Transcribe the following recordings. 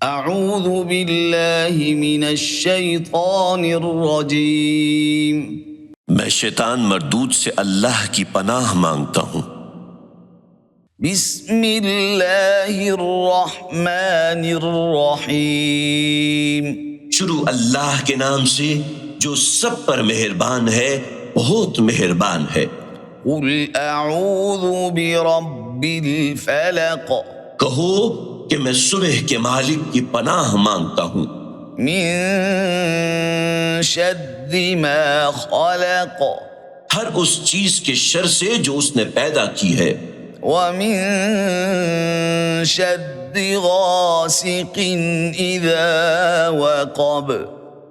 اعوذ باللہ من الشیطان الرجیم، میں شیطان مردود سے اللہ کی پناہ مانگتا ہوں۔ بسم اللہ الرحمن الرحیم، شروع اللہ کے نام سے جو سب پر مہربان ہے، بہت مہربان ہے۔ قل اعوذ برب الفلق، کہو کہ میں صبح کے مالک کی پناہ مانگتا ہوں، من شر ما خلق، ہر اس چیز کے شر سے جو اس نے پیدا کی ہے، ومن شر غاسق اذا وقب،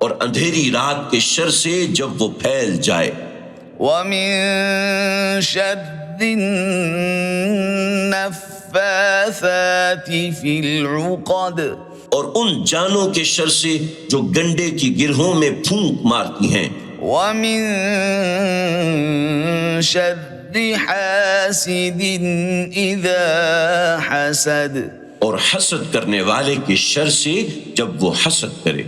اور اندھیری رات کے شر سے جب وہ پھیل جائے، ومن شر النفاثات فی العقد، اور ان جانوں کے شر سے جو گنڈے کی گرہوں میں پھونک مارتی ہیں، ومن شر حاسد اذا حسد، اور حسد کرنے والے کے شر سے جب وہ حسد کرے۔